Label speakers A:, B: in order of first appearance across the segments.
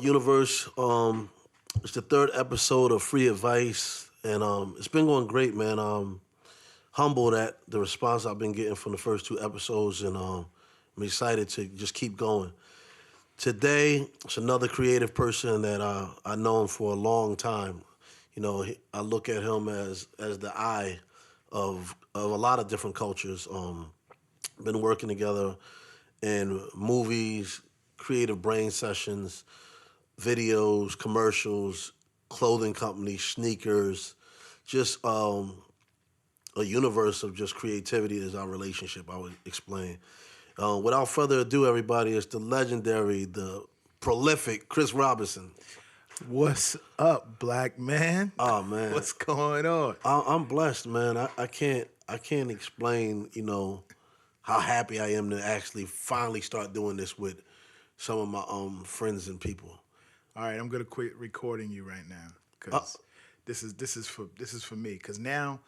A: universe? It's the third episode of Free Advice, and it's been going great, man. Humbled at the response I've been getting from the first two episodes, and I'm excited to just keep going. Today, it's another creative person that I've known for a long time. You know, I look at him as the eye of a lot of different cultures. Been working together in movies, creative brain sessions, videos, commercials, clothing companies, sneakers, just a universe of just creativity is our relationship, I would explain. Without further ado, everybody, it's the legendary, the prolific Chris Robinson.
B: What's up, black man?
A: Oh, man.
B: What's going on?
A: I'm blessed, man. I can't explain, how happy I am to actually finally start doing this with some of my friends and people.
B: All right, I'm gonna quit recording you right now because this is for me. Because now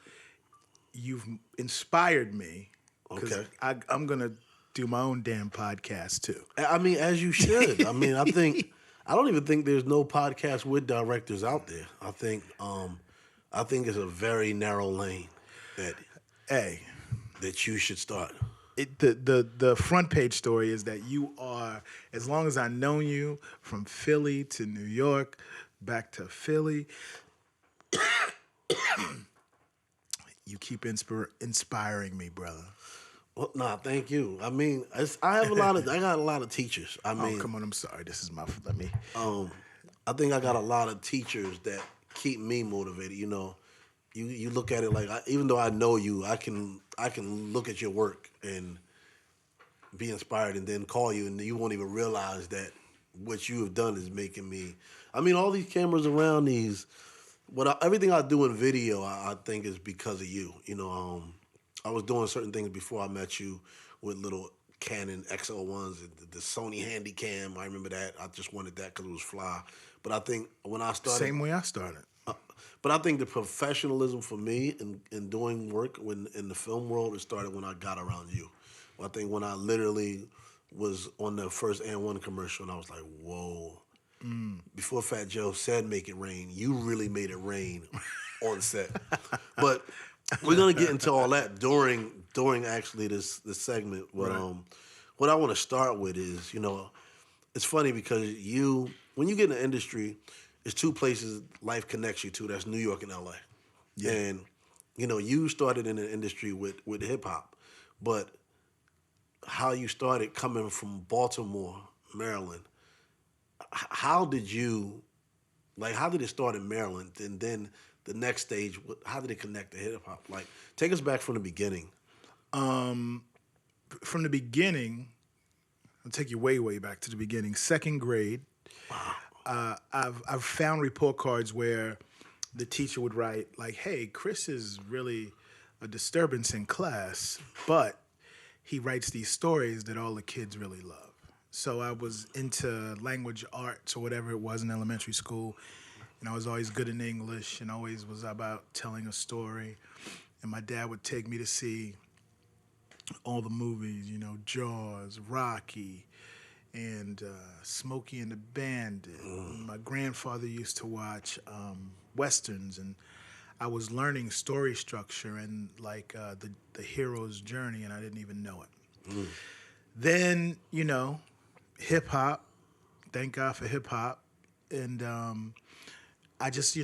B: you've inspired me.
A: Okay.
B: I'm gonna do my own damn podcast too.
A: I mean, as you should. I mean, I don't even think there's no podcast with directors out there. I think it's a very narrow lane that you should start.
B: The front page story is that you are, as long as I've known you, from Philly to New York, back to Philly, you keep inspiring me, brother.
A: Well, nah, thank you. I mean, I got a lot of teachers. I mean,
B: oh, come on, I'm sorry. This is let me.
A: I think I got a lot of teachers that keep me motivated. You look at it like, even though I know you, I can look at your work and be inspired, and then call you, and you won't even realize that what you have done is making me. I mean, all these cameras around these, everything I do in video, I think is because of you. I was doing certain things before I met you with little Canon XL1s, the Sony Handycam. I remember that. I just wanted that because it was fly. But I think when I started,
B: Same way I started.
A: But I think the professionalism for me in doing work in the film world, it started when I got around you. I think when I literally was on the first And1 commercial, and I was like, whoa. Before Fat Joe said make it rain, you really made it rain on set. But we're going to get into all that during actually this segment. But
B: Right.
A: What I want to start with is, it's funny because when you get in the industry, there's two places life connects you to. That's New York and LA. Yeah. And, you started in the industry with hip hop, but how you started coming from Baltimore, Maryland, how did it start in Maryland? And then the next stage, how did it connect to hip hop? Like, take us back from the beginning.
B: From the beginning, I'll take you way, way back to the beginning. Second grade.
A: Wow.
B: I've found report cards where the teacher would write like, "Hey, Chris is really a disturbance in class, but he writes these stories that all the kids really love." So I was into language arts or whatever it was in elementary school, and I was always good in English and always was about telling a story. And my dad would take me to see all the movies, Jaws, Rocky, and Smokey and the Bandit. My grandfather used to watch Westerns, and I was learning story structure and the hero's journey, and I didn't even know it. Then, hip hop. Thank God for hip hop, and I just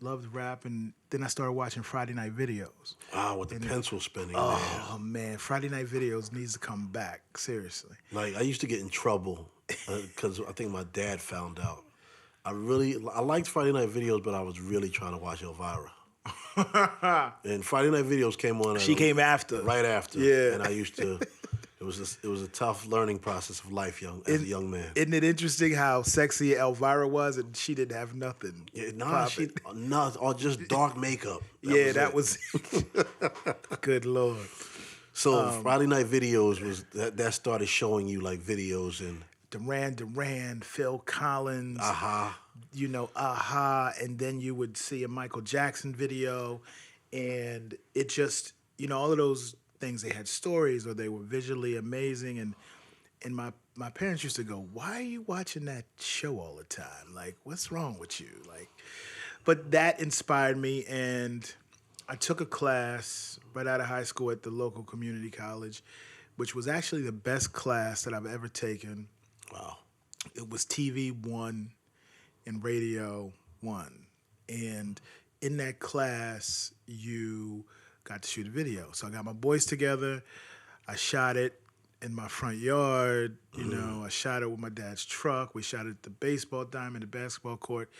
B: loved rap, and then I started watching Friday Night Videos.
A: Wow, with the pencil spinning.
B: Oh man, Friday Night Videos needs to come back, seriously.
A: Like, I used to get in trouble because I think my dad found out. I liked Friday Night Videos, but I was really trying to watch Elvira. And Friday Night Videos came on.
B: She came after.
A: Right after.
B: Yeah.
A: And I used to. It was a tough learning process of life, as a young man.
B: Isn't it interesting how sexy Elvira was, and she didn't have nothing?
A: Yeah, or just dark makeup.
B: That was good Lord.
A: So Friday Night Videos was that started showing you like videos and
B: Duran, Phil Collins,
A: Aha,
B: and then you would see a Michael Jackson video, and it just all of those things, they had stories or they were visually amazing, and And my parents used to go, "Why are you watching that show all the time? Like, what's wrong with you?" Like, but that inspired me, and I took a class right out of high school at the local community college, which was actually the best class that I've ever taken.
A: Wow.
B: It was TV 1 and Radio 1. And in that class, you got to shoot a video. So I got my boys together. I shot it in my front yard. You know, I shot it with my dad's truck. We shot it at the baseball diamond, the basketball court.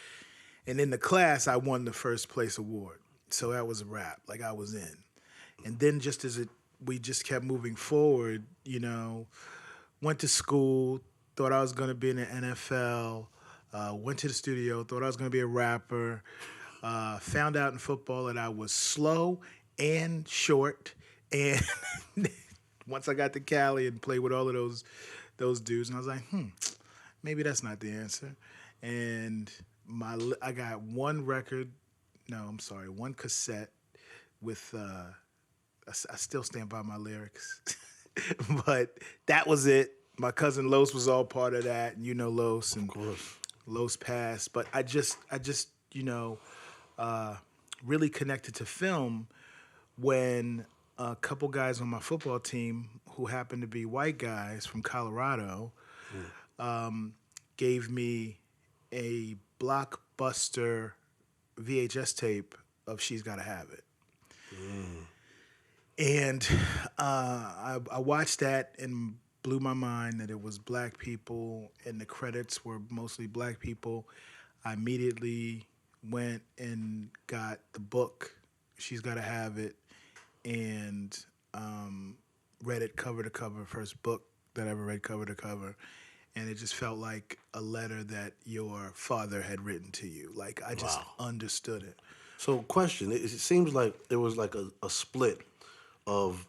B: And in the class, I won the first place award. So that was a wrap. Like, I was in. And then just as we just kept moving forward, you know, went to school, thought I was going to be in the NFL, went to the studio, thought I was going to be a rapper, found out in football that I was slow and short. And once I got to Cali and played with all of those dudes, and I was like, maybe that's not the answer. And I got one cassette with, I still stand by my lyrics, but that was it. My cousin Los was all part of that, and you know Los, and
A: Of course.
B: Los passed. But I just you know, really connected to film when a couple guys on my football team who happened to be white guys from Colorado gave me a blockbuster VHS tape of She's Gotta Have It. And I watched that and blew my mind that it was black people and the credits were mostly black people. I immediately went and got the book, She's Gotta Have It, and read it cover to cover, first book that I ever read cover to cover. And it just felt like a letter that your father had written to you. Like, I just understood it.
A: So, question: it seems like there was like a split of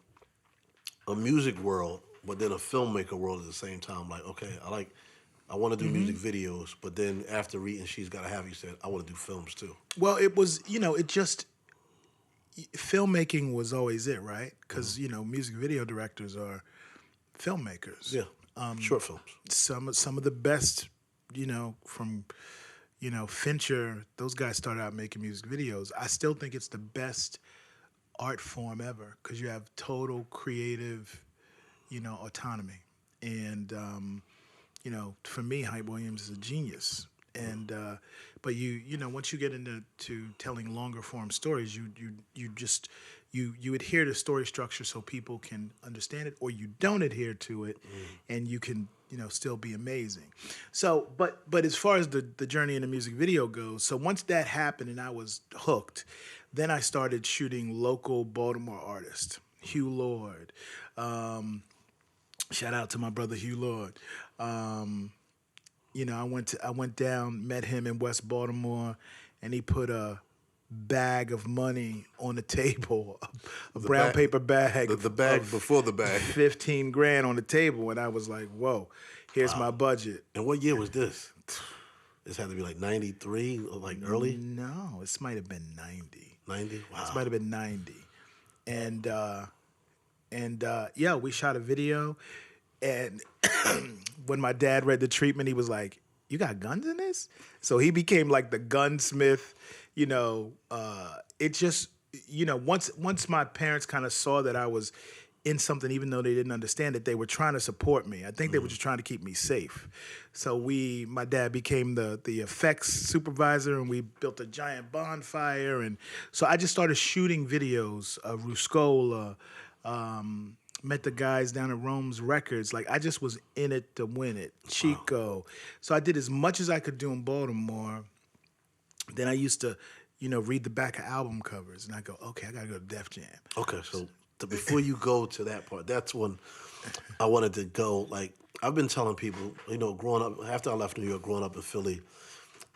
A: a music world, but then a filmmaker world at the same time. Like, okay, I want to do music videos, but then after reading She's Gotta Have It, you said, I want to do films too.
B: Well, it was, filmmaking was always it, right? Because, music video directors are filmmakers.
A: Yeah, short films.
B: Some of the best, from, Fincher, those guys started out making music videos. I still think it's the best art form ever because you have total creative, autonomy. And, for me, Hype Williams is a genius. And but once you get into telling longer form stories, you adhere to story structure so people can understand it, or you don't adhere to it, and you can still be amazing. So, but as far as the journey in the music video goes, so once that happened and I was hooked, then I started shooting local Baltimore artists, Hugh Lord. Shout out to my brother Hugh Lord. I went down, met him in West Baltimore, and he put a bag of money on the table, a brown paper bag.
A: The bag before the bag.
B: 15 grand on the table, and I was like, whoa, here's my budget.
A: And what year was this? This had to be like 93, or like early?
B: No, this might have been 90.
A: 90? Wow.
B: This might have been 90. And we shot a video. And when my dad read the treatment, he was like, "You got guns in this?" So he became like the gunsmith. It just, once my parents kind of saw that I was in something, even though they didn't understand it, they were trying to support me. I think they were just trying to keep me safe. So my dad became the effects supervisor, and we built a giant bonfire. And so I just started shooting videos of Ruscola, met the guys down at Rome's Records. Like, I just was in it to win it. Chico. So I did as much as I could do in Baltimore. Then I used to, read the back of album covers, and I go, okay, I got to go to Def Jam.
A: Okay, so before you go to that part, that's when I wanted to go. Like, I've been telling people, growing up, after I left New York, growing up in Philly,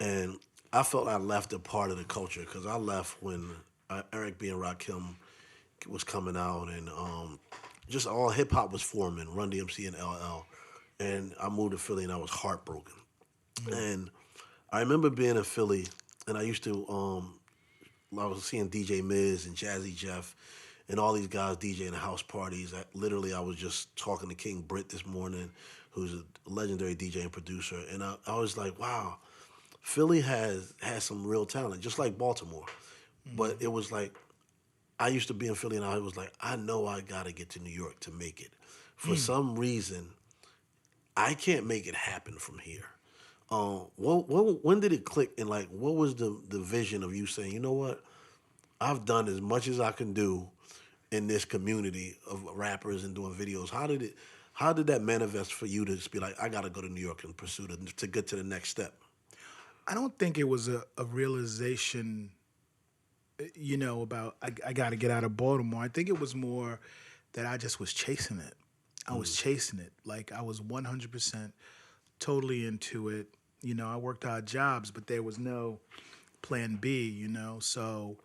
A: and I felt I left a part of the culture because I left when Eric B. and Rakim was coming out, and just all hip hop was forming, Run DMC and LL. And I moved to Philly and I was heartbroken. And I remember being in Philly and I used to, I was seeing DJ Miz and Jazzy Jeff and all these guys DJing house parties. I was just talking to King Britt this morning, who's a legendary DJ and producer. And I was like, wow, Philly has some real talent, just like Baltimore. But it was like, I used to be in Philly, and I was like, I know I got to get to New York to make it. For some reason, I can't make it happen from here. When did it click? And like, what was the vision of you saying, you know what? I've done as much as I can do in this community of rappers and doing videos. How did that manifest for you to just be like, I got to go to New York and pursue to get to the next step?
B: I don't think it was a realization, about I got to get out of Baltimore. I think it was more that I just was chasing it. I was chasing it. Like I was 100% totally into it. I worked odd jobs, but there was no plan B, So,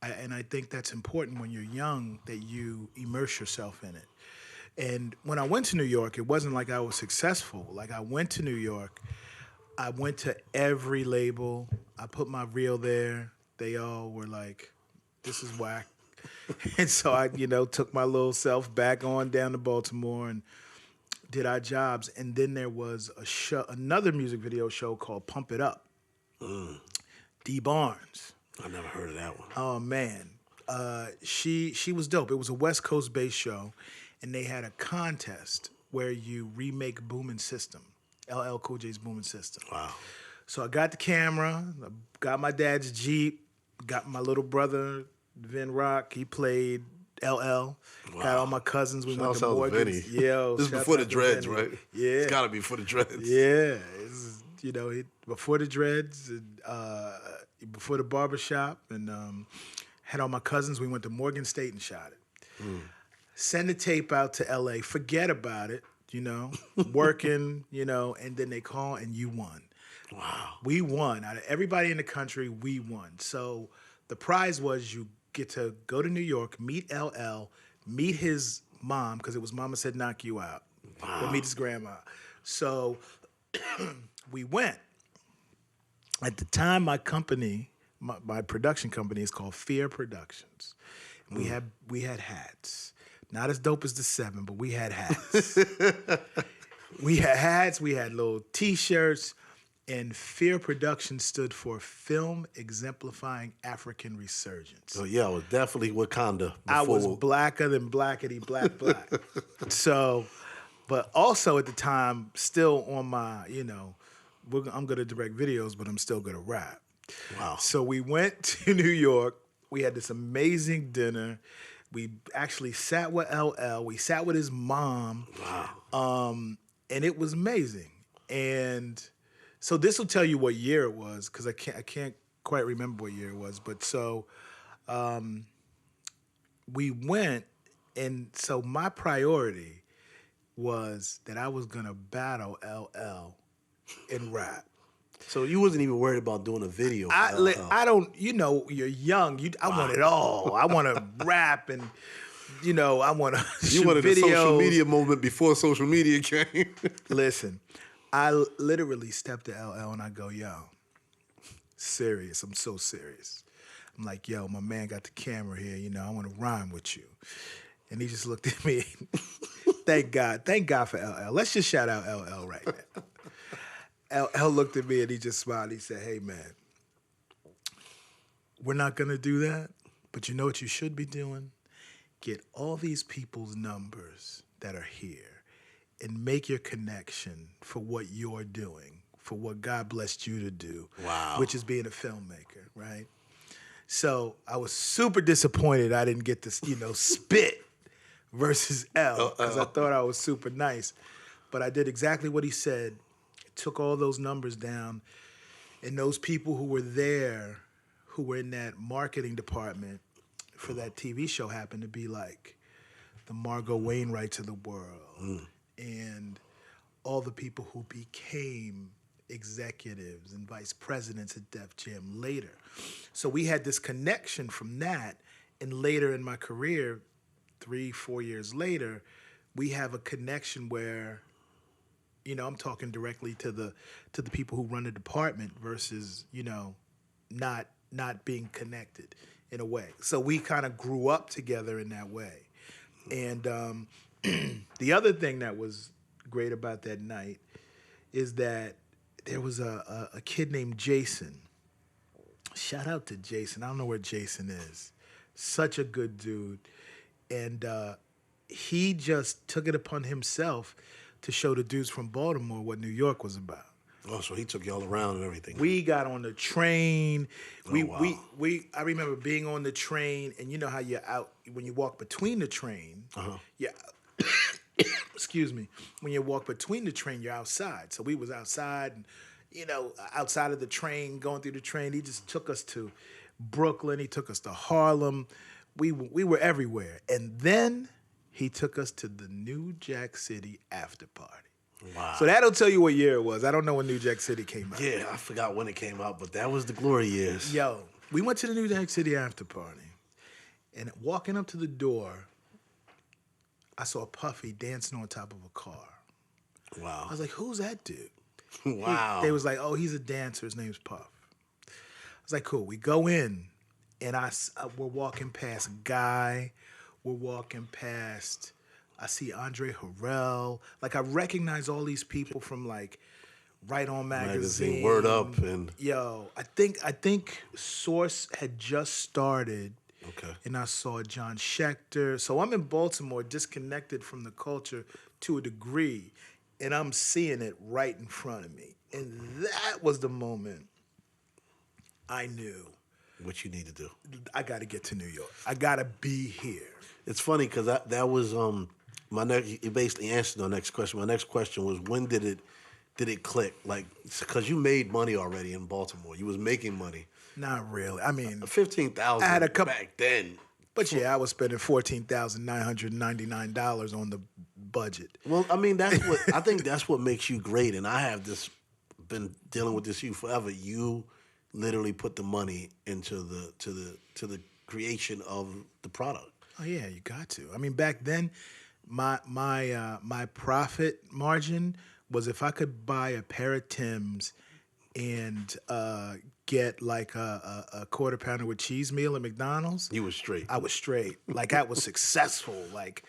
B: I think that's important when you're young that you immerse yourself in it. And when I went to New York, it wasn't like I was successful. Like I went to New York, I went to every label. I put my reel there. They all were like, this is whack. And so I, took my little self back on down to Baltimore and did our jobs. And then there was another music video show called Pump It Up. D Barnes.
A: I never heard of that one.
B: Oh man. She was dope. It was a West Coast based show, and they had a contest where you remake Boomin' System, LL Cool J's Boomin' System.
A: Wow.
B: So I got the camera, I got my dad's Jeep, got my little brother, Vin Rock, he played LL. Wow. Got all my cousins. We went to Morgan's.
A: Yo, this is before the dreads,
B: Vinny.
A: Right?
B: Yeah.
A: It's got to be before the dreads.
B: Yeah. Before the dreads, and, before the barbershop, and had all my cousins. We went to Morgan State and shot it. Send the tape out to LA, forget about it, working, and then they call and you won.
A: Wow.
B: We won. Out of everybody in the country, we won. So the prize was you get to go to New York, meet LL, meet his mom, because it was Mama Said Knock You Out.
A: Wow.
B: Or meet his grandma. So we went. At the time, my company, my production company is called Fear Productions. And we had hats. Not as dope as the 7, but we had hats. We had hats, we had little T-shirts, and Fear Productions stood for Film Exemplifying African Resurgence.
A: Oh yeah, I was definitely Wakanda.
B: I was blacker than blackety black. So, but also at the time, still on my, I'm good at direct videos, but I'm still good at rap.
A: Wow.
B: So we went to New York. We had this amazing dinner. We actually sat with LL. We sat with his mom.
A: Wow.
B: And it was amazing. And so this will tell you what year it was, because I can't quite remember what year it was. But so we went, and so my priority was that I was gonna battle LL in rap.
A: So you wasn't even worried about doing a video.
B: I don't. You're young. I want it all. I want to rap, and I want to shoot
A: You wanted
B: videos.
A: a social media moment before social media came.
B: Listen, I literally stepped to LL and I go, yo, serious. I'm so serious. I'm like, yo, my man got the camera here. I want to rhyme with you. And he just looked at me. Thank God for LL. Let's just shout out LL right now. LL looked at me and he just smiled. He said, hey, man, we're not going to do that, but you know what you should be doing? Get all these people's numbers that are here and make your connection for what you're doing, for what God blessed you to do,
A: wow,
B: which is being a filmmaker, right? So I was super disappointed I didn't get this, spit versus L, because I thought I was super nice. But I did exactly what he said. Took all those numbers down, and those people who were there, who were in that marketing department for that TV show, happened to be like the Margot Wainwrights of the world, and all the people who became executives and vice presidents at Def Jam later. So we had this connection from that, and later in my career, 3-4 years later, we have a connection where I'm talking directly to the people who run the department versus, not being connected in a way. So we kind of grew up together in that way. And the other thing that was great about that night is that there was a kid named Jason. Shout out to Jason. I don't know where Jason is. Such a good dude. And he just took it upon himself to show the dudes from Baltimore what New York was about.
A: Oh, so he took y'all around and everything.
B: We got on the train.
A: Wow.
B: I remember being on the train, and you know how you're out when you walk between the train. Yeah. Excuse me. When you walk between the train, you're outside. So we was outside, and outside of the train, going through the train. He just took us to Brooklyn. He took us to Harlem. We were everywhere, and then he took us to the New Jack City after party.
A: Wow.
B: So that'll tell you what year it was. I don't know when New Jack City came out.
A: Yeah, I forgot when it came out, but that was the glory years.
B: Yo, we went to the New Jack City after party, and walking up to the door, I saw Puffy dancing on top of a car.
A: Wow.
B: I was like, who's that dude?
A: Wow.
B: They was like, oh, he's a dancer. His name's Puff. I was like, cool. We go in, and we're walking past Guy. We're walking past... I see Andre Harrell. Like, I recognize all these people from, like, Right On Magazine.
A: Word Up. And
B: yo, I think Source had just started.
A: okay.
B: And I saw John Schechter. So I'm in Baltimore, disconnected from the culture to a degree, and I'm seeing it right in front of me. And that was the moment I knew
A: What you need to do.
B: I got to get to New York. I got to be here.
A: It's funny because that was my next. You basically answered the next question. My next question was, when did it click? Like, because you made money already in Baltimore. You was making money.
B: Not really. I mean,
A: 15,000
B: I had a couple
A: back then.
B: But yeah, I was spending $14,999 on the budget.
A: Well, I mean, I think that's what makes you great. And I have been dealing with this forever. You literally put the money into the creation of the product.
B: Oh yeah, you got to. I mean, back then, my profit margin was if I could buy a pair of Timbs and get like a quarter pounder with cheese meal at McDonald's.
A: You was straight.
B: I was straight. Like, I was successful. Like,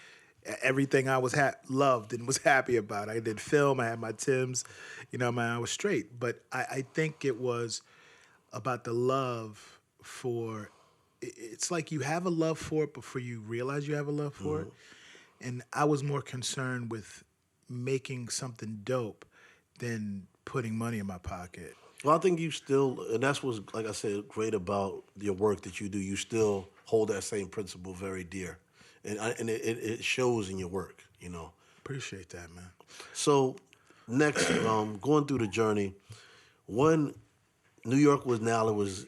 B: everything I was loved and was happy about. I did film. I had my Timbs. Man, I was straight. But I think it was about the love for. It's like you have a love for it before you realize you have a love for it. And I was more concerned with making something dope than putting money in my pocket.
A: Well, I think you still, and that's what's, like I said, great about your work that you do. You still hold that same principle very dear, and it shows in your work.
B: Appreciate that, man.
A: So, next, going through the journey, when New York was now, it was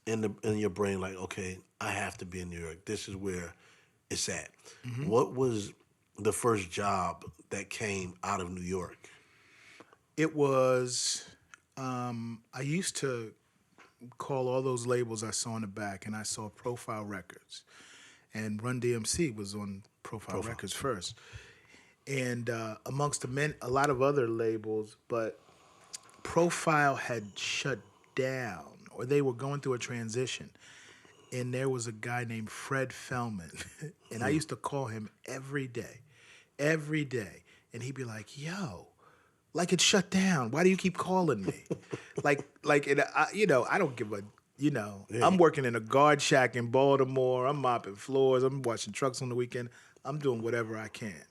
A: in your brain like, okay, I have to be in New York. This is where it's at. Mm-hmm. What was the first job that came out of New York?
B: It was, I used to call all those labels I saw on the back, and I saw Profile Records. And Run DMC was on Profile Records first. And amongst a lot of other labels, but Profile had shut down, or they were going through a transition. And there was a guy named Fred Fellman, and I used to call him every day. And he'd be like, yo, like, it's shut down. Why do you keep calling me? I don't give a, yeah. I'm working in a guard shack in Baltimore. I'm mopping floors. I'm washing trucks on the weekend. I'm doing whatever I can.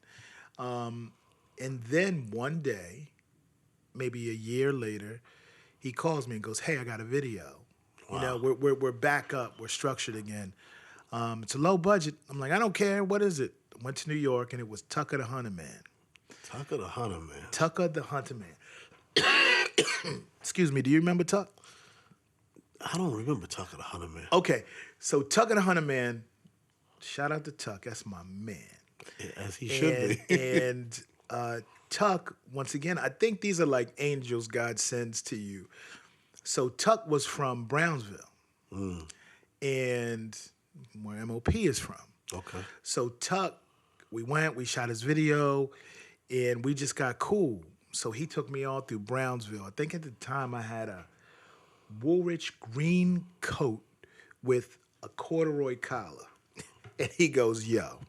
B: And then one day, maybe a year later, he calls me and goes, hey, I got a video. Wow. We're back up. We're structured again. It's a low budget. I'm like, I don't care. What is it? Went to New York, and it was Tucker the Hunter Man.
A: Tucker the Hunter Man.
B: Tucker the Hunter Man. Excuse me. Do you remember Tuck?
A: I don't remember Tucker the Hunter Man.
B: Okay. So Tucker the Hunter Man, shout out to Tuck. That's my man.
A: Yeah, as he should be.
B: And Tuck, once again, I think these are like angels God sends to you. So Tuck was from Brownsville, and where MOP is from.
A: Okay.
B: So Tuck, we shot his video, and we just got cool. So he took me all through Brownsville. I think at the time I had a Woolrich green coat with a corduroy collar. And he goes, yo,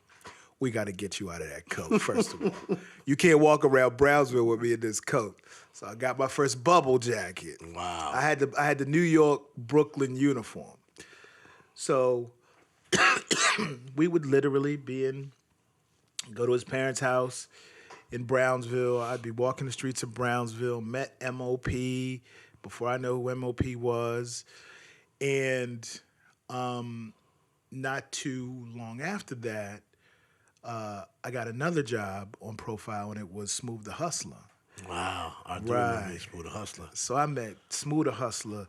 B: we got to get you out of that coat, first of all. You can't walk around Brownsville with me in this coat. So I got my first bubble jacket.
A: Wow.
B: I had the New York Brooklyn uniform. So we would literally go to his parents' house in Brownsville. I'd be walking the streets of Brownsville, met MOP before I know who MOP was. And not too long after that, I got another job on Profile, and it was Smooth the Hustler.
A: Wow. I do remember Smooth the Hustler.
B: So I met Smooth the Hustler,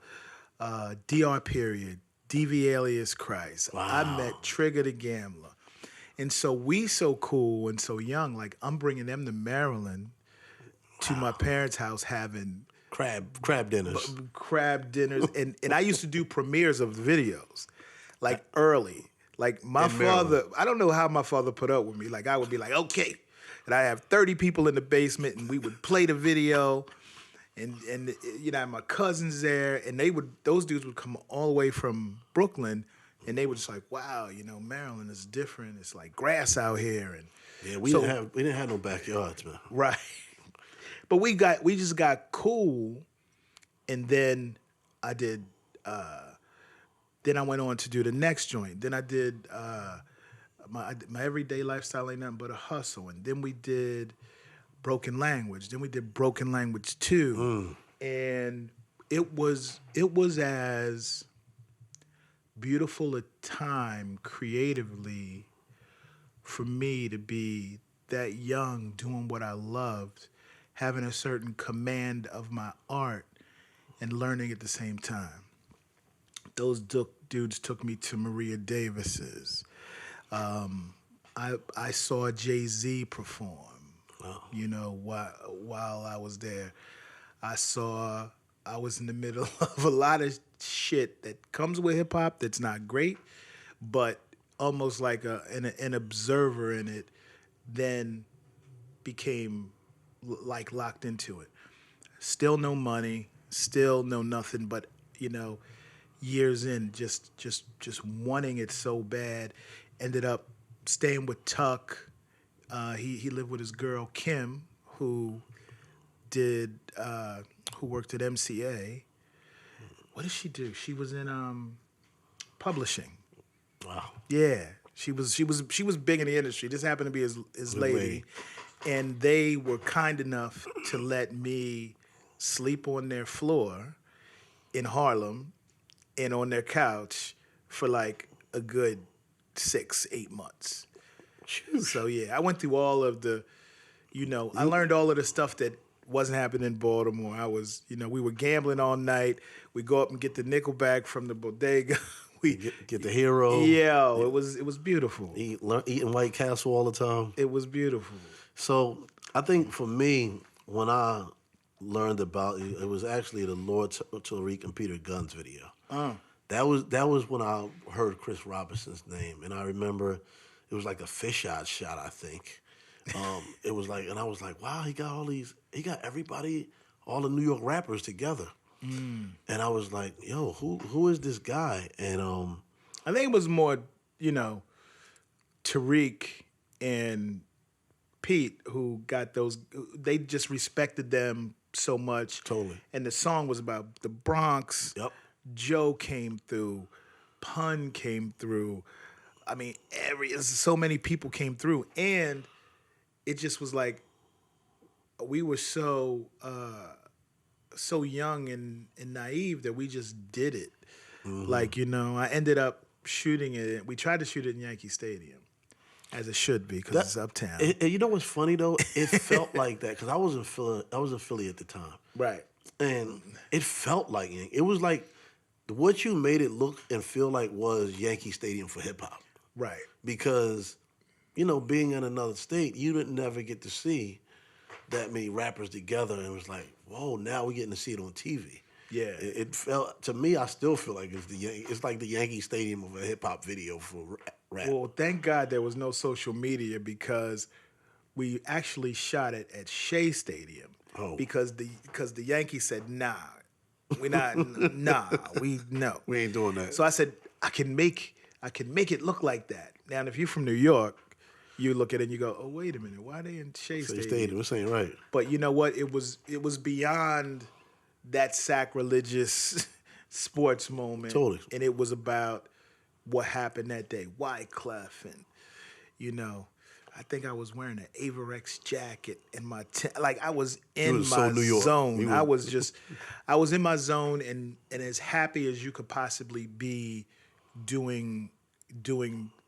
B: DR Period, DV Alias Christ.
A: Wow.
B: I met Trigger the Gambler. And so we so cool and so young, like I'm bringing them to Maryland to my parents' house having
A: crab dinners.
B: Crab dinners. And I used to do premieres of the videos, like early. Like my father, I don't know how my father put up with me. Like I would be like, okay. And I have 30 people in the basement and we would play the video. And you know, my cousins there, and those dudes would come all the way from Brooklyn, and they were just like, wow, you know, Maryland is different. It's like grass out here. And
A: yeah, we didn't have no backyards, man.
B: Right. But we just got cool, and then I did then I went on to do the next joint. Then I did my everyday lifestyle ain't nothing but a hustle. And then we did Broken Language. Then we did Broken Language 2. And it was as beautiful a time creatively for me to be that young, doing what I loved, having a certain command of my art, and learning at the same time. Those dudes took me to Maria Davis's. I saw Jay-Z perform.
A: Wow.
B: You know, while I was there, I was in the middle of a lot of shit that comes with hip hop that's not great, but almost like an observer in it, then became like locked into it. Still no money, still no nothing, but you know, years in, just wanting it so bad. Ended up staying with Tuck. He lived with his girl Kim, who worked at MCA. What did she do? She was in publishing.
A: Wow.
B: Yeah, she was big in the industry. This happened to be his lady, and they were kind enough to let me sleep on their floor in Harlem and on their couch for like a good 6-8 months. So yeah, I went through all of the, you know, I learned all of the stuff that wasn't happening in Baltimore. I was, you know, we were gambling all night. We go up and get the nickel bag from the bodega. We
A: get the hero.
B: Yeah, it was beautiful.
A: Eating White Castle all the time.
B: It was beautiful.
A: So I think for me, when I learned about you, it was actually the Lord Tariq and Peter Gunn's video. That was when I heard Chris Robinson's name, and I remember it was like a fisheye shot, I think. It was like, and I was like, wow, he got everybody, all the New York rappers together. And I was like, yo, who is this guy? And
B: I think it was more, you know, Tariq and Pete who got those. They just respected them so much.
A: Totally.
B: And the song was about the Bronx.
A: Yep.
B: Joe came through. Pun came through. I mean, so many people came through, and it just was like we were so young and naive that we just did it. Like, you know, I ended up shooting it. We tried to shoot it in Yankee Stadium, as it should be, because it's uptown.
A: You know what's funny though? It felt like that because I was in Philly at the time,
B: Right.
A: and it felt like it was like what you made it look and feel like was Yankee Stadium for hip hop.
B: Right.
A: Because, you know, being in another state, you didn't never get to see that many rappers together, and it was like, whoa, now we're getting to see it on TV.
B: Yeah.
A: It felt, to me, I still feel like it's like the Yankee Stadium of a hip hop video for rap.
B: Well, thank God there was no social media, because we actually shot it at Shea Stadium.
A: Oh.
B: Because the Yankees said, nah, we
A: We ain't doing that.
B: So I said, I can make it look like that. Now, if you're from New York, you look at it and you go, oh, wait a minute, why are they in Shea
A: Say
B: Stadium?
A: stadium. This ain't right.
B: But you know what? It was beyond that sacrilegious sports moment.
A: Totally.
B: And it was about what happened that day. Wyclef and, you know, I think I was wearing an Averex jacket and like I was in
A: was so
B: my
A: New York.
B: zone.
A: You
B: I
A: were-
B: was in my zone and as happy as you could possibly be doing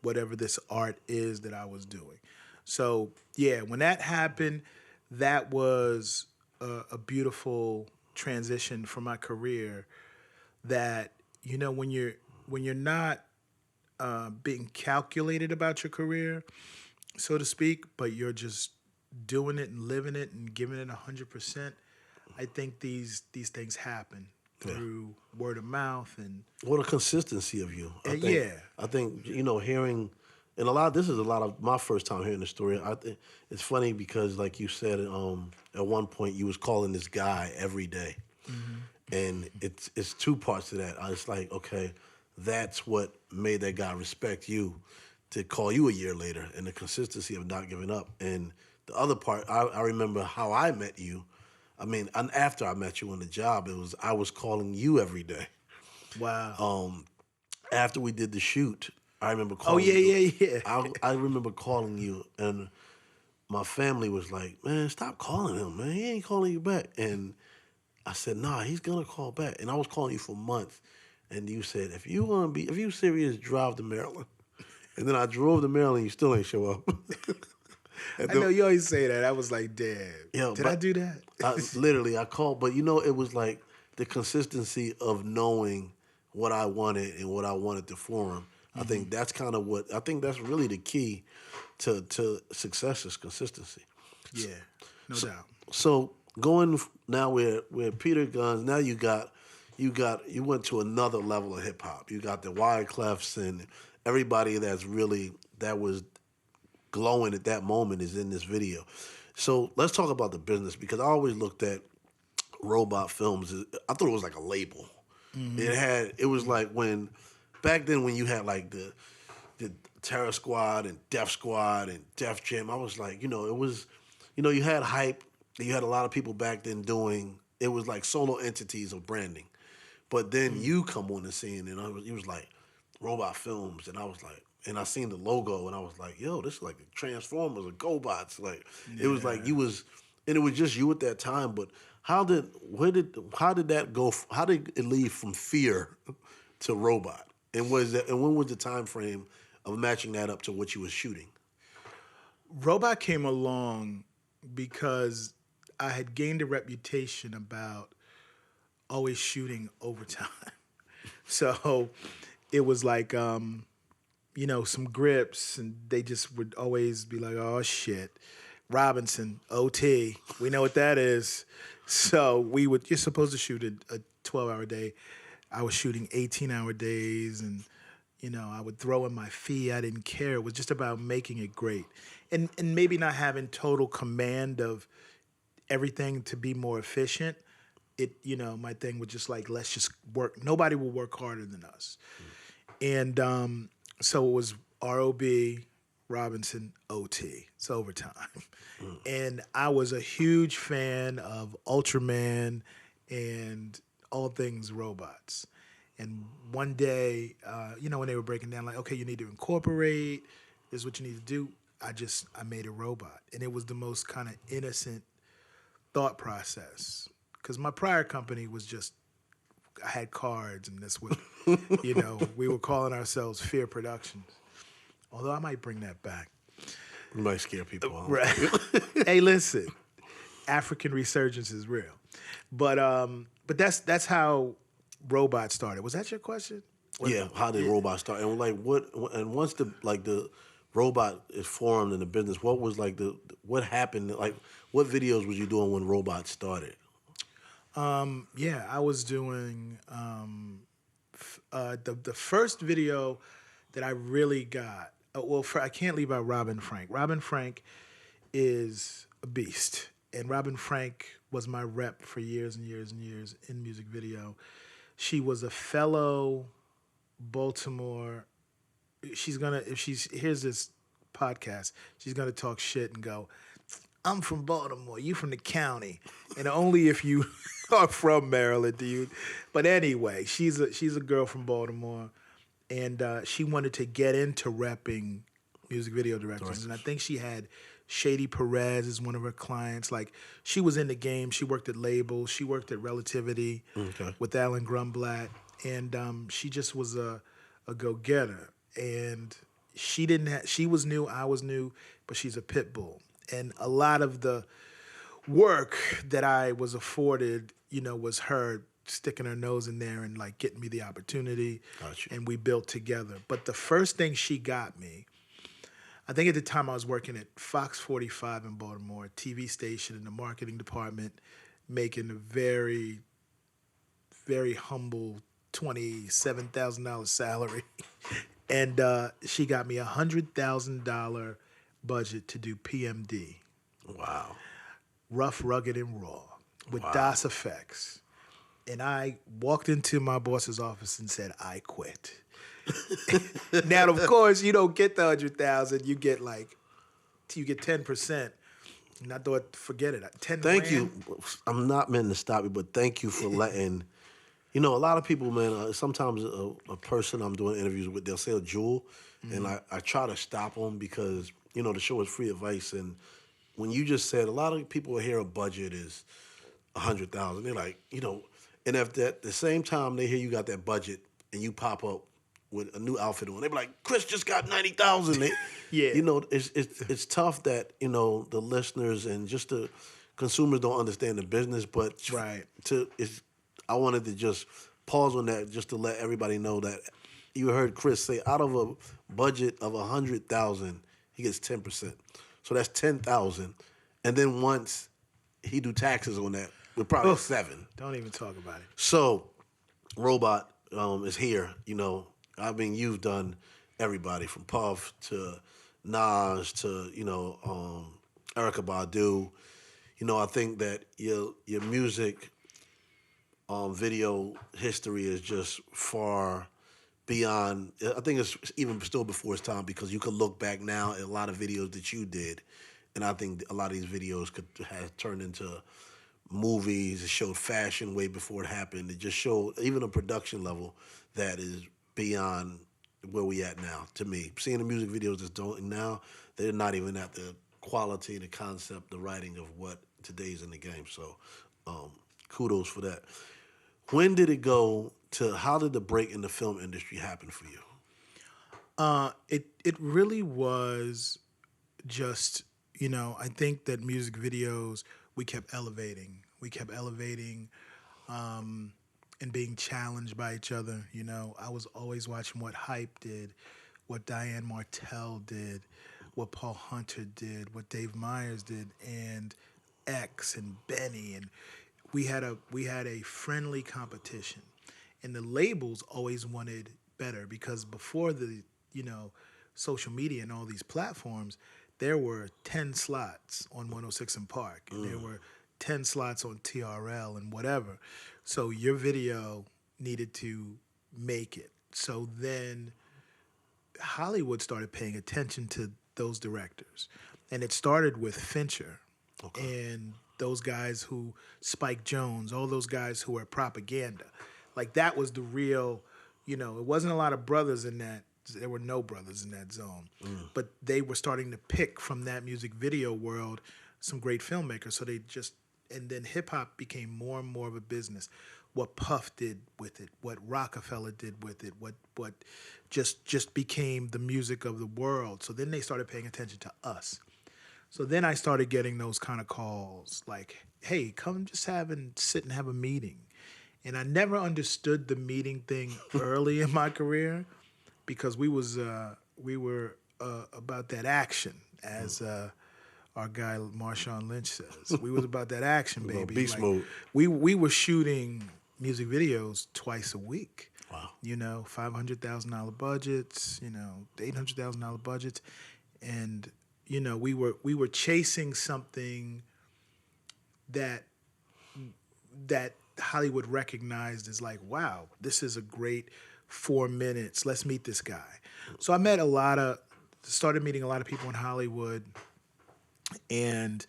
B: whatever this art is that I was doing. So yeah, when that happened, that was a beautiful transition for my career. That you know when you're not being calculated about your career, so to speak, but you're just doing it and living it and giving it 100%. I think these things happen through word of mouth and
A: What a consistency of you.
B: yeah.
A: I think hearing, and this is a lot of my first time hearing the story. I think it's funny because, like you said, at one point you was calling this guy every day, and it's two parts to that. I was like, okay, that's what made that guy respect you, to call you a year later, and the consistency of not giving up. And the other part, I remember how I met you. I mean, and after I met you on the job, I was calling you every day.
B: Wow.
A: After we did the shoot, I remember
B: Oh
A: calling
B: yeah,
A: you.
B: yeah, yeah.
A: I remember calling you, and my family was like, "Man, stop calling him, man. He ain't calling you back." And I said, "Nah, he's gonna call back." And I was calling you for months, and you said, if you serious, drive to Maryland." And then I drove to Maryland, you still ain't show up. And
B: I
A: then-
B: know you always say that. I was like, damn.
A: Yeah,
B: Did
A: but
B: I do that?
A: I called, but it was like the consistency of knowing what I wanted and what I wanted to form. I think that's kind of I think that's really the key to success is consistency.
B: Yeah, no doubt.
A: So now we're Peter Guns. Now you went to another level of hip hop. You got the Wyclefs and everybody that was glowing at that moment is in this video. So let's talk about the business, because I always looked at Robot Films. I thought it was like a label. It was like back then when you had like the Terror Squad and Def Squad and Def Jam. I was like, it was, you had hype. You had a lot of people back then it was like solo entities of branding. But then you come on the scene and it was like Robot Films, and I was like, and I seen the logo and I was like, yo, this is like the Transformers or GoBots. Like it was like and it was just you at that time. But how did that go? How did it leave from fear to Robot? And when was the time frame of matching that up to what you was shooting?
B: Robot came along because I had gained a reputation about always shooting overtime. So it was like, some grips, and they just would always be like, oh shit, Robinson, OT, we know what that is. So you're supposed to shoot a 12-hour day. I was shooting 18-hour days, and I would throw in my fee. I didn't care. It was just about making it great, and maybe not having total command of everything to be more efficient. My thing was just like, let's just work. Nobody will work harder than us, and so it was ROB, Robinson, OT. It's overtime, and I was a huge fan of Ultraman and all things robots. And one day, when they were breaking down, like, okay, you need to incorporate, this is what you need to do. I made a robot. And it was the most kind of innocent thought process. Because my prior company was just, I had cards, and this was, we were calling ourselves Fear Productions. Although I might bring that back.
A: You might scare people off.
B: Right. Hey, listen, African resurgence is real. But that's how Robot started. Was that your question?
A: Yeah, how did Robot start? And like and once the Robot is formed in the business, what was like what happened? Like what videos was you doing when Robot started?
B: I was doing the first video that I really got. I can't leave out Robin Frank. Robin Frank is a beast, and Robin Frank was my rep for years and years and years in music video. She was a fellow Baltimore. Here's this podcast, she's gonna talk shit and go, I'm from Baltimore, you from the county. And only if you are from Maryland do you. But anyway, she's a girl from Baltimore, and she wanted to get into repping music video directors. And I think she had Shady Perez as one of her clients. Like, she was in the game. She worked at labels. She worked at Relativity with Alan Grumblatt. And she just was a go-getter. And she was new, I was new, but she's a pit bull. And a lot of the work that I was afforded, was her sticking her nose in there and like getting me the opportunity.
A: Gotcha.
B: And we built together. But the first thing she got me, I think at the time I was working at Fox 45 in Baltimore, a TV station in the marketing department, making a very, very humble $27,000 salary. And she got me $100,000 budget to do PMD.
A: Wow.
B: Rough, Rugged, and Raw with DOS effects. And I walked into my boss's office and said, I quit. Now, of course, you don't get the 100,000. You get 10%. And I thought, forget it. 10
A: Thank
B: grand.
A: you. I'm not meant to stop you, but thank you for letting. A lot of people, man. Sometimes a person I'm doing interviews with, they'll say a jewel, and I try to stop them because the show is free advice. And when you just said, a lot of people hear a budget is 100,000, they're like, and if at the same time they hear you got that budget and you pop up with a new outfit on, they be like, Chris just got 90,000.
B: Yeah.
A: It's tough that the listeners and just the consumers don't understand the business, but
B: Right.
A: I wanted to just pause on that just to let everybody know that you heard Chris say out of a budget of 100,000, he gets 10%. So that's 10,000, and then once he do taxes on that, we're probably 7.
B: Don't even talk about it.
A: So, Robot is here. You've done everybody from Puff to Nas to Erykah Badu. I think that your music video history is just far beyond. I think it's even still before its time because you could look back now at a lot of videos that you did, and I think a lot of these videos could have turned into movies. It showed fashion way before it happened. It just showed even a production level that is beyond where we at now. To me, seeing the music videos that's doing now, they're not even at the quality, the concept, the writing of what today's in the game. So, kudos for that. When did it go to? How did the break in the film industry happen for you?
B: It really was just, I think that music videos, we kept elevating. And being challenged by each other. I was always watching what Hype did, what Diane Martell did, what Paul Hunter did, what Dave Myers did, and X and Benny, and we had a friendly competition. And the labels always wanted better because before the, social media and all these platforms, there were 10 slots on 106 and Park, and there were 10 slots on TRL and whatever. So your video needed to make it. So then Hollywood started paying attention to those directors. And it started with Fincher and those guys who, Spike Jonze, all those guys who were propaganda. Like that was the real, it wasn't a lot of brothers in that. There were no brothers in that zone. But they were starting to pick from that music video world some great filmmakers. So and then hip hop became more and more of a business. What Puff did with it, what Rockefeller did with it, what just became the music of the world. So then they started paying attention to us. So then I started getting those kind of calls like, hey, come just sit and have a meeting. And I never understood the meeting thing early in my career because we were about that action, as our guy Marshawn Lynch says. We was about that action, baby.
A: Beast mode.
B: We were shooting music videos twice a week.
A: Wow.
B: $500,000 budgets, $800,000 budgets, and we were chasing something that Hollywood recognized as like, wow, this is a great 4 minutes. Let's meet this guy. So I met a lot of started meeting a lot of people in Hollywood, and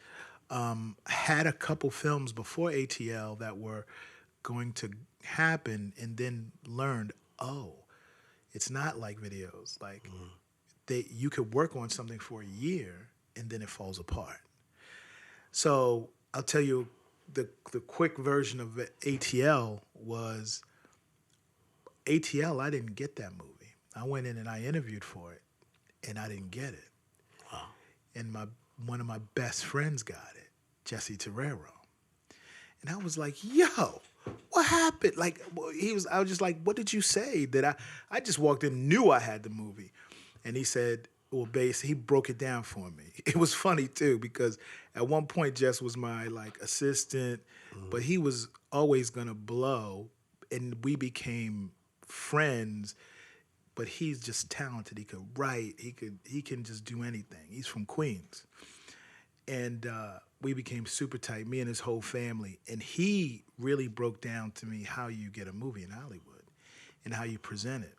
B: had a couple films before ATL that were going to happen, and then learned, oh, it's not like videos. Like you could work on something for a year and then it falls apart. So I'll tell you the quick version of ATL was ATL. I didn't get that movie. I went in and I interviewed for it, and I didn't get it.
A: Wow.
B: And one of my best friends got it, Jesse Terrero. And I was like, yo, what happened? Like I was just like, what did you say? That I just walked in, knew I had the movie. And he said, well, he broke it down for me. It was funny too, because at one point Jess was my like assistant, but he was always gonna blow, and we became friends. But he's just talented. He could write. He can just do anything. He's from Queens. And we became super tight, me and his whole family. And he really broke down to me how you get a movie in Hollywood and how you present it.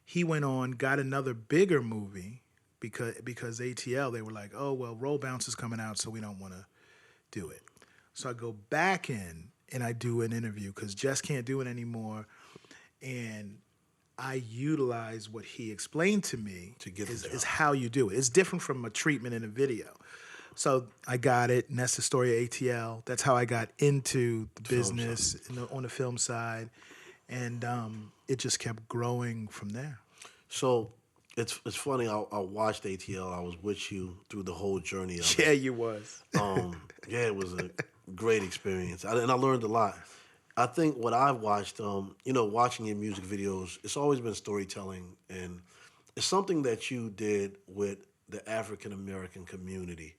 B: He went on, got another bigger movie because ATL, they were like, oh, well, Roll Bounce is coming out, so we don't want to do it. So I go back in and I do an interview because Jess can't do it anymore. And I utilize what he explained to me
A: To get the job.
B: is how you do it. It's different from a treatment in a video. So I got it, and that's the story of ATL. That's how I got into the business on the film side, and it just kept growing from there.
A: So it's funny. I watched ATL. I was with you through the whole journey of
B: Yeah,
A: it.
B: you was.
A: Yeah, it was a great experience, and I learned a lot. I think what I've watched, watching your music videos, it's always been storytelling, and it's something that you did with the African American community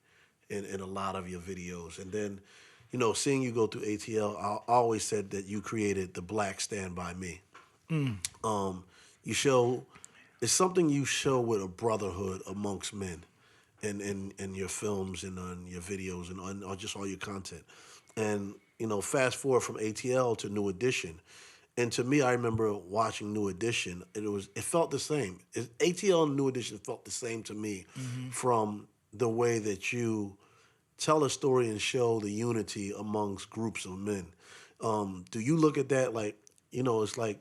A: in a lot of your videos. And then, seeing you go through ATL, I always said that you created the Black Stand By Me. You show, it's something you show with a brotherhood amongst men in your films and on your videos and on just all your content. And, fast forward from ATL to New Edition. And to me, I remember watching New Edition. It felt the same. ATL and New Edition felt the same to me from the way that you tell a story and show the unity amongst groups of men. Do you look at that like, it's like,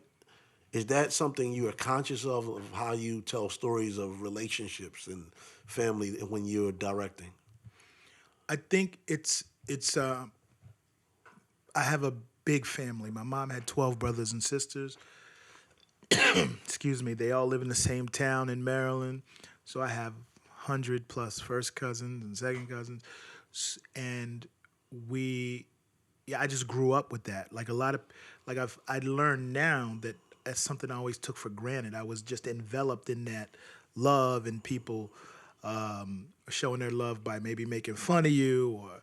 A: is that something you are conscious of how you tell stories of relationships and family when you're directing?
B: I think it's I have a big family. My mom had 12 brothers and sisters. Excuse me. They all live in the same town in Maryland. So I have 100 plus first cousins and second cousins. And I just grew up with that. Like a lot of, like I learned now that that's something I always took for granted. I was just enveloped in that love and people showing their love by maybe making fun of you or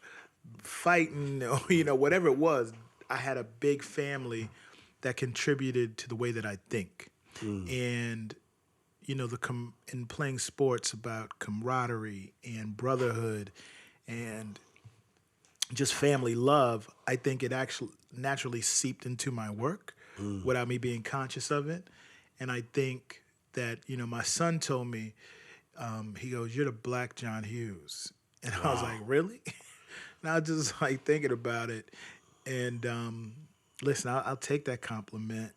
B: fighting or, whatever it was. I had a big family that contributed to the way that I think. And, in playing sports about camaraderie and brotherhood and just family love, I think it actually naturally seeped into my work without me being conscious of it. And I think that, my son told me, he goes, "You're the Black John Hughes." And I was like, really? And I was just like thinking about it. And listen, I'll take that compliment,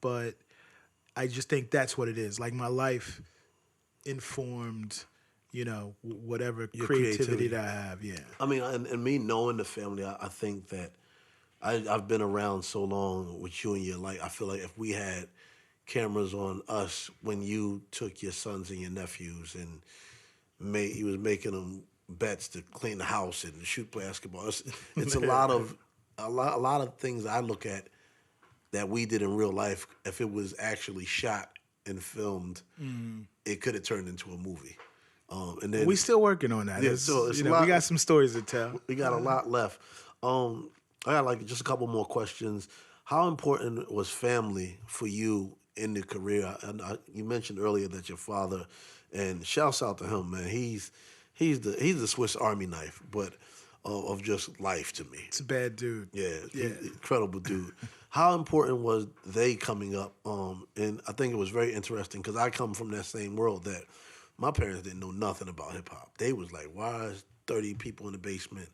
B: but I just think that's what it is. Like my life informed, whatever
A: Your
B: creativity that I have. Yeah.
A: I mean, and me knowing the family, I think that I've been around so long with you and your life. I feel like if we had cameras on us when you took your sons and your nephews and you was making them bets to clean the house and shoot basketball. It's a lot of things I look at that we did in real life. If it was actually shot and filmed, it could have turned into a movie. And then
B: We still working on that.
A: Yeah, so it's a lot-
B: we got some stories to tell.
A: we got a lot left. I got like just a couple more questions. How important was family for you in the career? And you mentioned earlier that your father, and shouts out to him, man. He's the Swiss Army knife, but of just life to me.
B: It's a bad dude.
A: Yeah, incredible dude. How important was they coming up? And I think it was very interesting because I come from that same world that My parents didn't know nothing about hip hop. They was like, why is 30 people in the basement?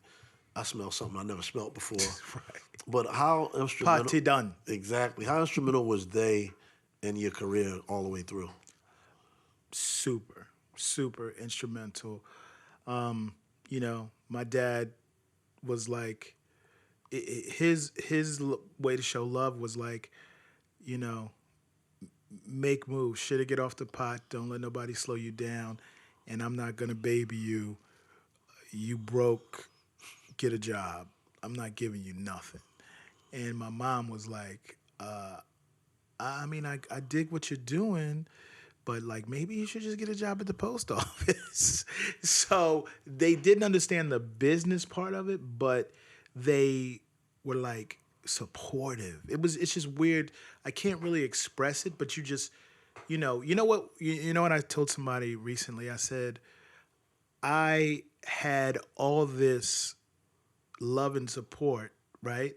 A: I smell something I never smelled before.
B: Right.
A: But how instrumental?
B: Party done.
A: Exactly. How instrumental was they in your career all the way through?
B: Super, super instrumental. My dad was like, his way to show love was like, you know, make moves, shit to get off the pot. Don't let nobody slow you down, and I'm not gonna baby you. You broke, get a job. I'm not giving you nothing. And my mom was like, I mean, I dig what you're doing, but like maybe you should just get a job at the post office. So they didn't understand the business part of it, but they were like supportive. It's just weird. I can't really express it, but you know what I told somebody recently. I said I had all this love and support, right?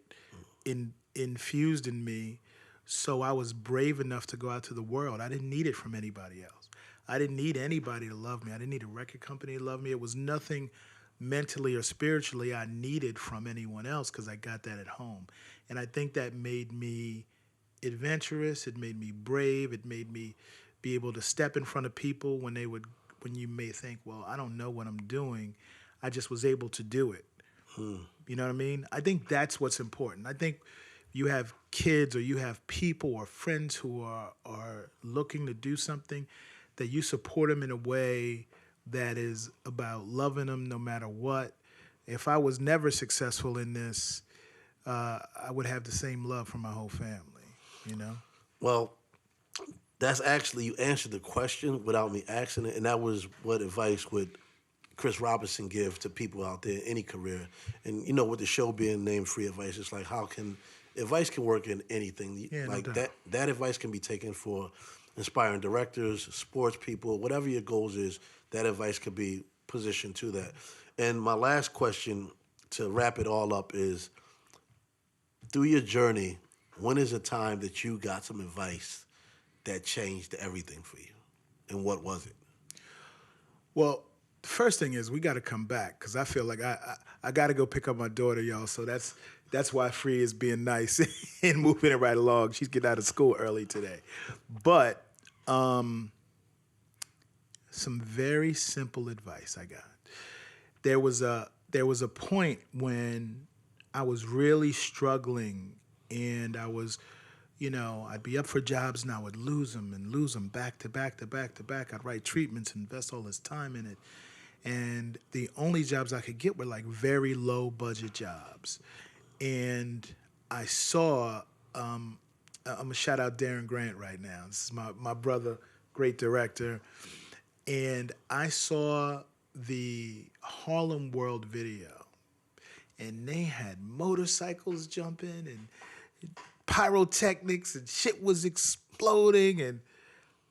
B: Infused in me. So I was brave enough to go out to the world. I didn't need it from anybody else. I didn't need anybody to love me. I didn't need a record company to love me. It was nothing mentally or spiritually I needed from anyone else because I got that at home. And I think that made me adventurous. It made me brave. It made me be able to step in front of people when you may think, well, I don't know what I'm doing. I just was able to do it. You know what I mean? I think that's what's important. I think you have kids or you have people or friends who are looking to do something, that you support them in a way that is about loving them no matter what. If I was never successful in this, I would have the same love for my whole family, you know?
A: Well, that's actually, you answered the question without me asking it, and that was what advice would Chris Robinson give to people out there in any career. And with the show being named Free Advice, it's like advice can work in anything.
B: Yeah, no
A: Like
B: doubt.
A: that advice can be taken for inspiring directors, sports people, whatever your goals is, that advice could be positioned to that. And my last question to wrap it all up is, through your journey, when is a time that you got some advice that changed everything for you? And what was it?
B: Well, the first thing is we got to come back because I feel like I got to go pick up my daughter, y'all. So that's why Free is being nice and moving it right along. She's getting out of school early today, but some very simple advice I got. There was a point when I was really struggling, and I was, I'd be up for jobs and I would lose them back to back to back to back. I'd write treatments, invest all this time in it. And the only jobs I could get were like very low budget jobs. And I saw, I'm gonna shout out Darren Grant right now. This is my brother, great director. And I saw the Harlem World video, and they had motorcycles jumping and pyrotechnics and shit was exploding, and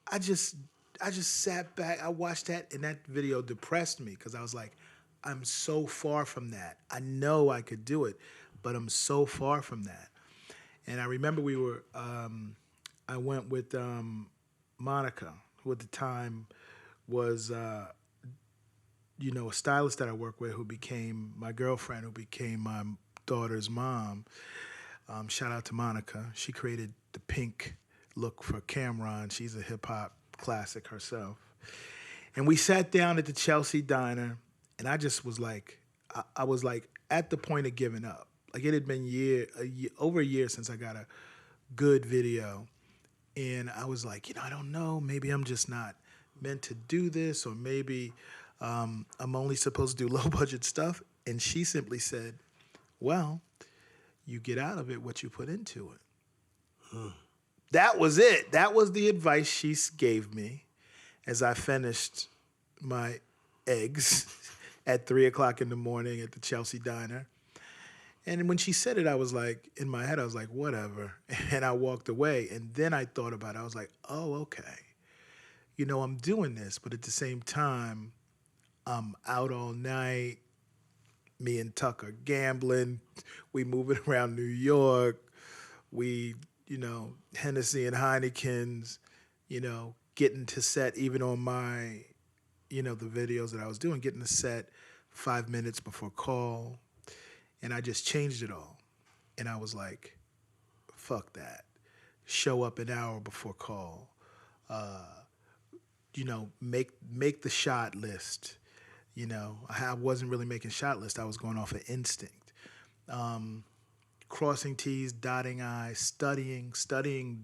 B: I just sat back. I watched that, and that video depressed me because I was like, I'm so far from that. I know I could do it, but I'm so far from that. And I remember I went with Monica, who at the time was, a stylist that I worked with, who became my girlfriend, who became my daughter's mom. Shout out to Monica. She created the pink look for Cameron. She's a hip hop classic herself. And we sat down at the Chelsea Diner, and I just was like, I was like at the point of giving up. Like it had been over a year since I got a good video. And I was like, I don't know, maybe I'm just not meant to do this, or maybe I'm only supposed to do low budget stuff. And she simply said, well, you get out of it what you put into it. That was it. That was the advice she gave me as I finished my eggs at 3:00 in the morning at the Chelsea Diner. And when she said it, I was like, in my head, I was like, whatever. And I walked away. And then I thought about it. I was like, oh, okay. I'm doing this, but at the same time, I'm out all night. Me and Tucker gambling. We moving around New York. We, Hennessy and Heineken's, getting to set even on my the videos that I was doing, getting the set 5 minutes before call, and I just changed it all. And I was like, fuck that. Show up an hour before call. Make the shot list. I wasn't really making shot lists. I was going off of instinct. Crossing T's, dotting I's, studying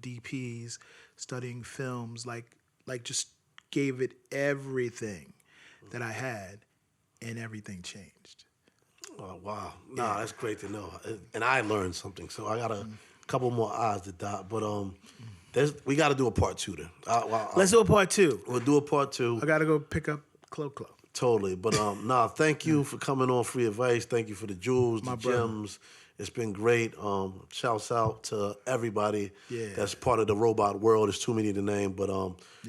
B: DPs, studying films, like just gave it everything that I had, and everything changed.
A: Oh, wow. Nah, that's great to know. And I learned something, so I got a couple more I's to dot. But we got to do a part 2 then.
B: Let's do a part 2.
A: We'll do a part 2.
B: I got to go pick up Clo.
A: Totally. But thank you for coming on Free Advice. Thank you for the jewels, the gems. It's been great. Shouts out to everybody that's part of the robot world. There's too many to name. But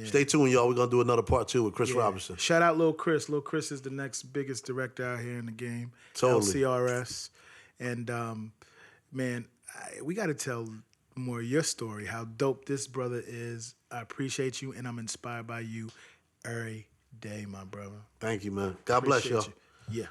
A: stay tuned, y'all. We're going to do another part 2 with Chris Robinson.
B: Shout out Lil Chris. Lil Chris is the next biggest director out here in the game.
A: Totally.
B: LCRS. And, man, we got to tell more of your story, how dope this brother is. I appreciate you, and I'm inspired by you every day, my brother.
A: Thank you, man. God bless y'all.
B: Yeah.